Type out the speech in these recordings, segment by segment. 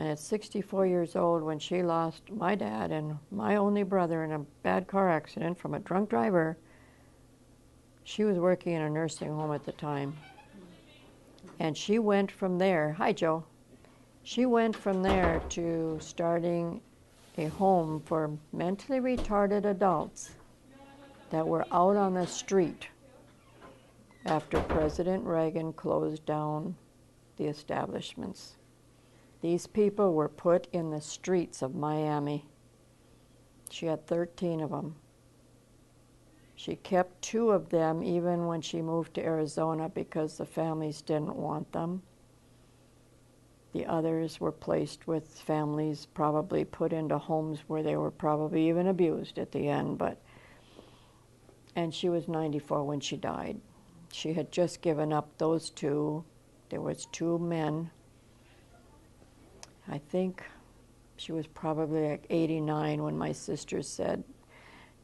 And at 64 years old, when she lost my dad and my only brother in a bad car accident from a drunk driver, she was working in a nursing home at the time. And she went from there, hi Joe, she went from there to starting a home for mentally retarded adults that were out on the street after President Reagan closed down the establishments. These people were put in the streets of Miami. She had 13 of them. She kept 2 of them even when she moved to Arizona because the families didn't want them. The others were placed with families, probably put into homes where they were probably even abused at the end. And she was 94 when she died. She had just given up those 2. There was 2 men. I think she was probably like 89 when my sister said,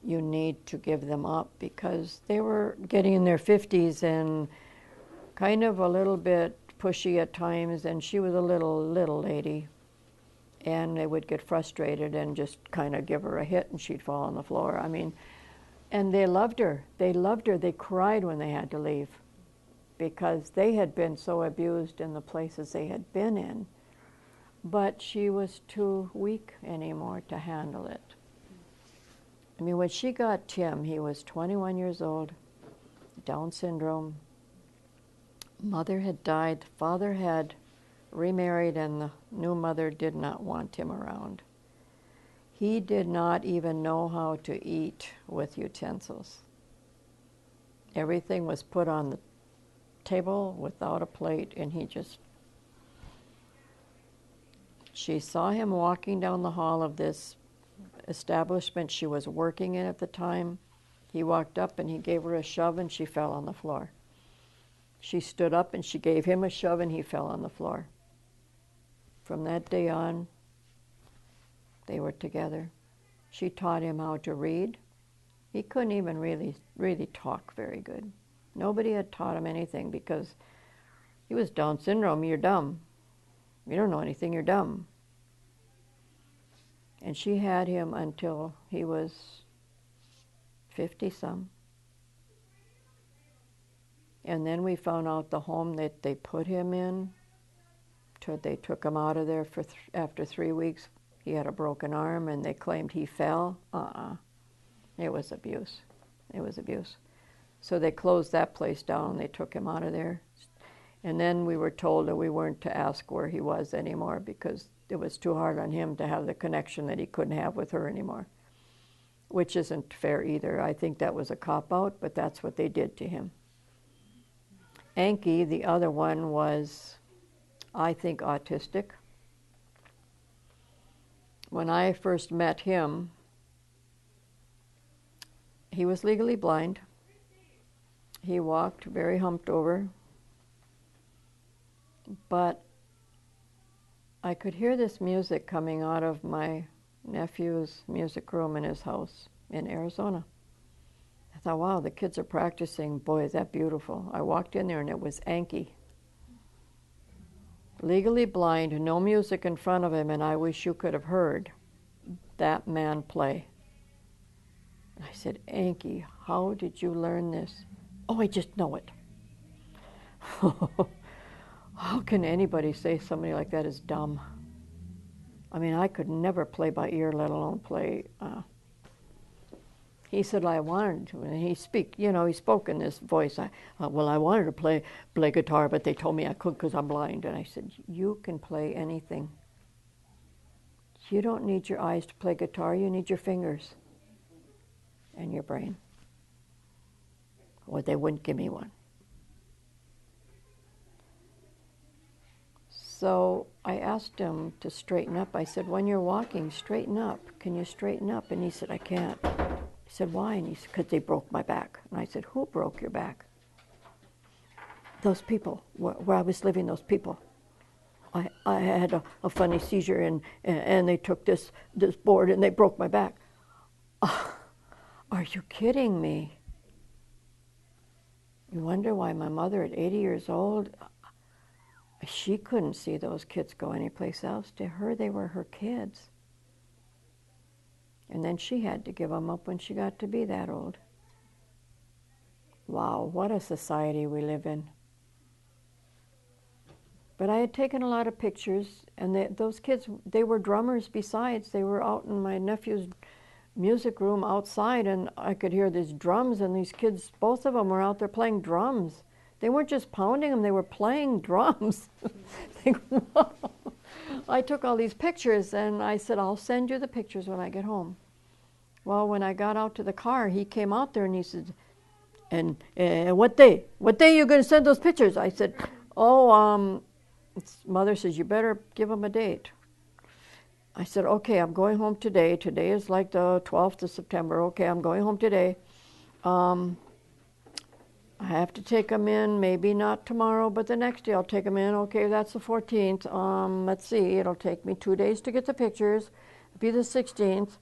you need to give them up, because they were getting in their 50s and kind of a little bit pushy at times, and she was a little lady, and they would get frustrated and just kind of give her a hit and she'd fall on the floor. I mean, and they loved her. They loved her. They cried when they had to leave because they had been so abused in the places they had been in. But she was too weak anymore to handle it. I mean, when she got Tim, he was 21 years old, Down syndrome. Mother had died, father had remarried, and the new mother did not want him around. He did not even know how to eat with utensils. Everything was put on the table without a plate, and he just... She saw him walking down the hall of this establishment she was working in at the time. He walked up and he gave her a shove and she fell on the floor. She stood up and she gave him a shove and he fell on the floor. From that day on, they were together. She taught him how to read. He couldn't even really talk very good. Nobody had taught him anything because he was Down syndrome. You're dumb. You don't know anything, you're dumb. And she had him until he was 50-some. And then we found out the home that they put him in, they took him out of there after 3 weeks. He had a broken arm and they claimed he fell. It was abuse. It was abuse. So they closed that place down and they took him out of there. And then we were told that we weren't to ask where he was anymore because it was too hard on him to have the connection that he couldn't have with her anymore, which isn't fair either. I think that was a cop-out, but that's what they did to him. Anki, the other one, was, I think, autistic. When I first met him, he was legally blind. He walked very humped over. But I could hear this music coming out of my nephew's music room in his house in Arizona. I thought, wow, the kids are practicing. Boy, is that beautiful. I walked in there and it was Anki. Legally blind, no music in front of him, and I wish you could have heard that man play. I said, Anki, how did you learn this? Oh, I just know it. How can anybody say somebody like that is dumb? I mean, I could never play by ear, let alone play. He said I wanted to, and he spoke in this voice. Well, I wanted to play guitar, but they told me I couldn't because I'm blind. And I said, you can play anything. You don't need your eyes to play guitar. You need your fingers and your brain. Well, they wouldn't give me one. So I asked him to straighten up. I said, when you're walking, straighten up. Can you straighten up? And he said, I can't. I said, why? And he said, because they broke my back. And I said, who broke your back? Those people, where I was living, those people. I had a funny seizure and they took this board and they broke my back. Are you kidding me? You wonder why my mother at 80 years old, She couldn't see those kids go anyplace else. To her, they were her kids. And then she had to give them up when she got to be that old. Wow, what a society we live in. But I had taken a lot of pictures, and those kids, they were drummers besides. They were out in my nephew's music room outside, and I could hear these drums, and these kids, both of them were out there playing drums. They weren't just pounding them, they were playing drums. I took all these pictures, and I said, I'll send you the pictures when I get home. Well, when I got out to the car, he came out there, and he said, and what day? What day are you going to send those pictures? I said, oh, Mother says, you better give him a date. I said, okay, I'm going home today. Today is like the 12th of September. Okay, I'm going home today. I have to take him in, maybe not tomorrow, but the next day I'll take him in. Okay, that's the 14th. Let's see, it'll take me 2 days to get the pictures. It'll be the 16th.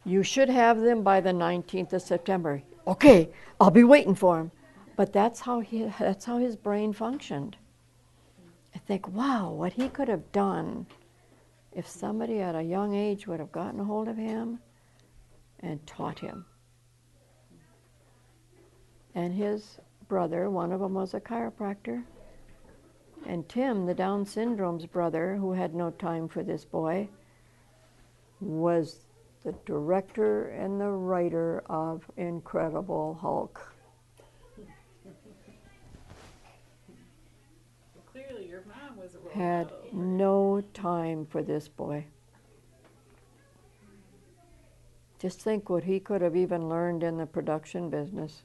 You should have them by the 19th of September. Okay, I'll be waiting for him. But that's how his brain functioned. I think, wow, what he could have done if somebody at a young age would have gotten a hold of him and taught him. And his brother, one of them was a chiropractor, and Tim, the Down syndrome's brother, who had no time for this boy, was the director and the writer of Incredible Hulk. Clearly your mom was a role Had model. no time for this boy. Just think what he could have even learned in the production business.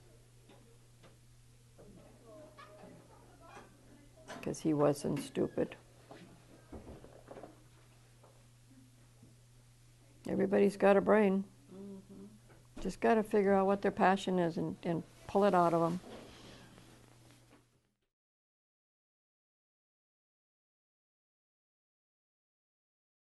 Because he wasn't stupid. Everybody's got a brain. Just got to figure out what their passion is and pull it out of them.